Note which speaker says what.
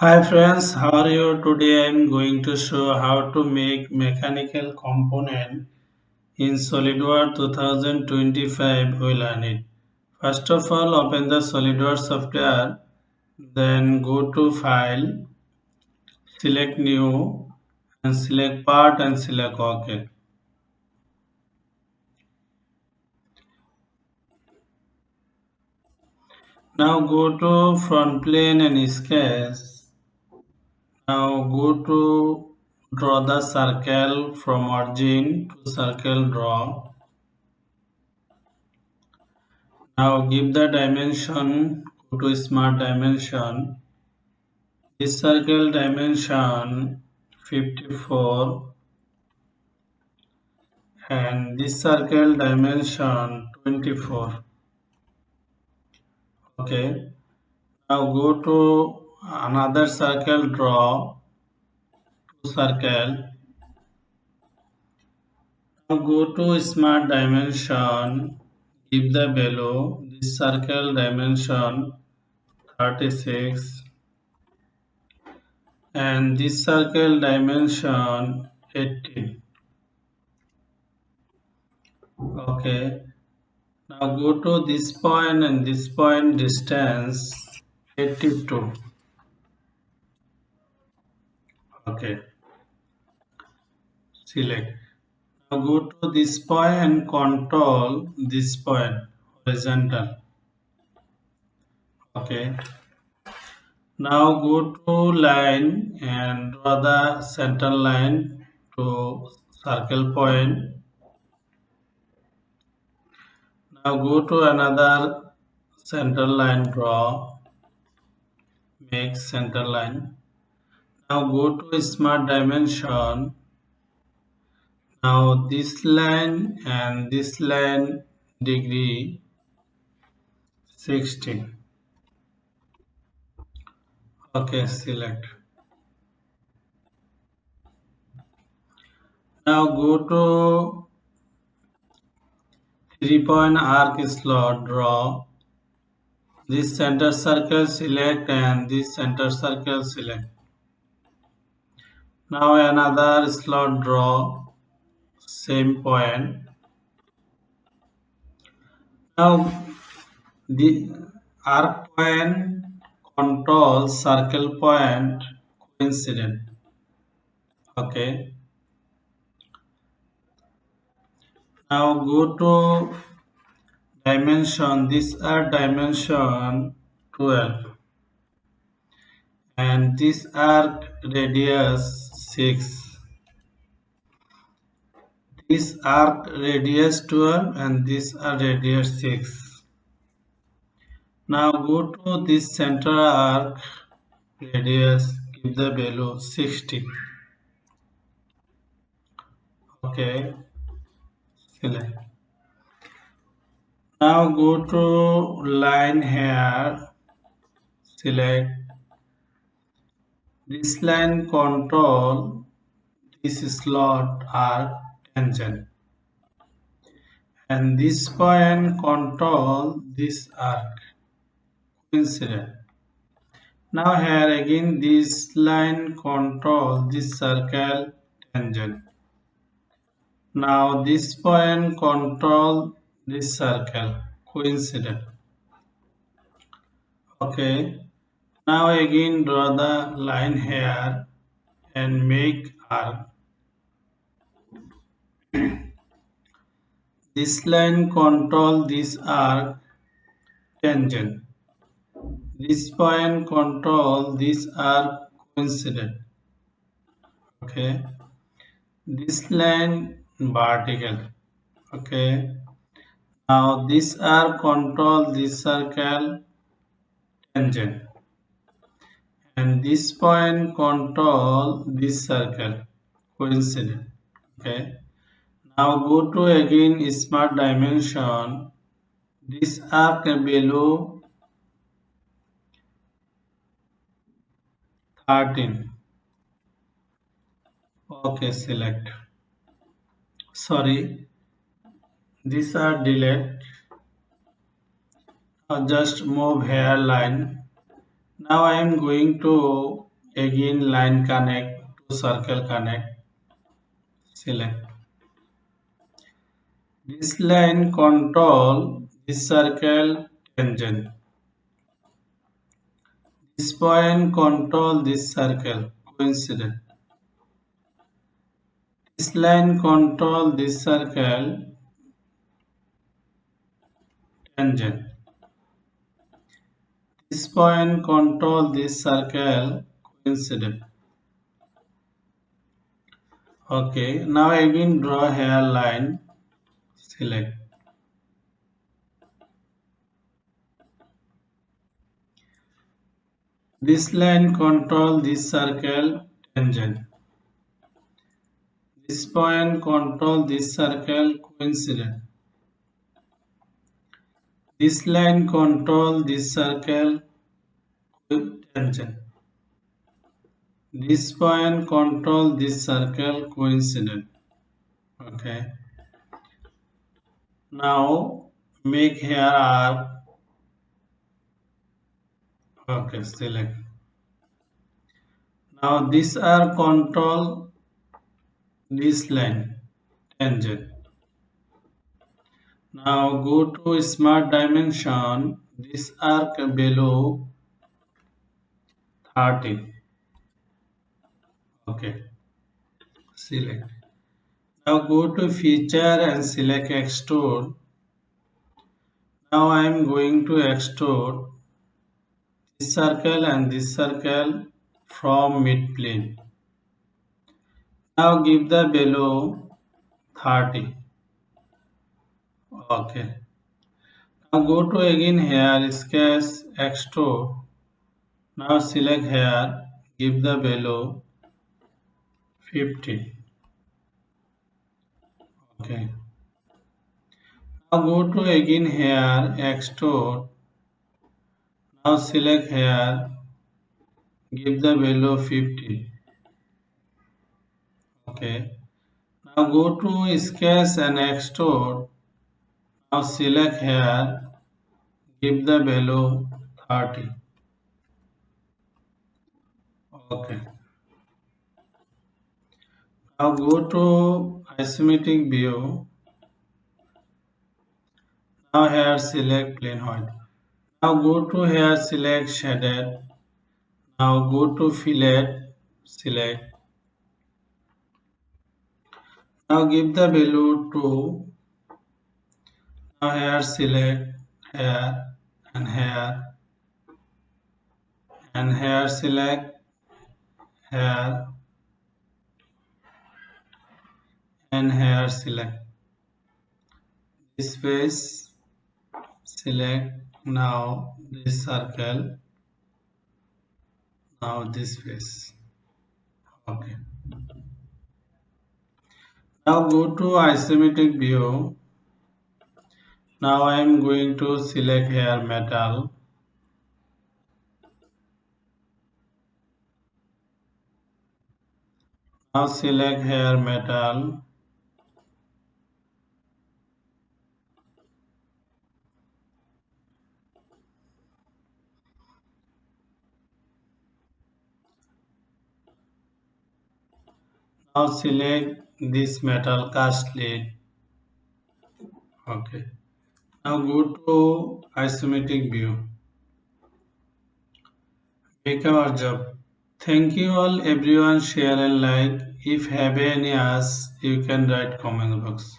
Speaker 1: Hi friends, how are you? Today I am going to show how to make mechanical component in SolidWorks 2025. We learn it. First of all, open the SolidWorks software, then go to File, select New, and select Part and select OK. Now go to Front Plane and Sketch. Now go to Draw the circle from origin to circle draw. Now give the dimension, go to smart dimension. This circle dimension 54 and this circle dimension 24. Okay. Now go to another circle, draw two circle. Now go to smart dimension, give the value. This circle dimension 36 and this circle dimension 18. Okay, now go to this point and this point distance 82. Okay, select. Now go to this point and control this point horizontal. Okay, now go to line and draw the center line to circle point. Now go to another center line, draw, make center line. Now go to smart dimension. Now this line and this line degree 60. Okay, select. Now go to 3-point arc slot, draw. This center circle select and this center circle select. Now another slot, draw, same point. Now the arc point controls circle point coincident. Okay. Now go to dimension. These are dimension 12 and this arc radius 6. This arc radius 12 and this are radius 6. Now go to this center arc radius, give the value 60. Okay, select. Now go to line here, select. This line control this slot arc tangent and this point control this arc coincident. Now here again this line control this circle tangent. Now this point control this circle coincident. Okay. Now again draw the line here and make arc. This line control this arc tangent. This point control this arc coincident. Okay. This line vertical. Okay. Now this arc control this circle tangent. And this point control this circle coincident. Okay. Now go to again smart dimension. This arc below 13. Okay, select. Sorry, these are delete. Now just move hairline. Now I am going to again line connect to circle connect, select. This line control this circle tangent. This point control this circle coincident. This line control this circle tangent. This point control this circle coincident. Okay, now again draw hairline, select. This line control this circle tangent. This point control this circle coincident. This line control this circle tangent. This point control this circle coincident. Okay. Now make here arc. Okay, select. Now this arc control this line tangent. Now go to smart dimension. This arc below 30. Okay, select. Now go to feature and select extrude. Now I am going to extrude this circle and this circle from mid plane. Now give the below 30. Okay. Now go to again here sketch extrude. Now select here, give the below 50. Okay. Now go to again here extrude. Now select here, give the value 50. Okay. Now go to sketch and extrude. Now select here, give the value 30. Okay. Now go to isometric view. Now here select plane white. Now go to here select shaded. Now go to fillet, select. Now give the value to. Now here select here and here and here select here and here select this face, select now this circle, now this face. Okay. Now go to isometric view. Now I am going to select here metal. Now select here metal. Now select this metal cast lead. Okay. Now go to isometric view. Make our job. Thank you all everyone, share and like. If have any ask, you can write comment box.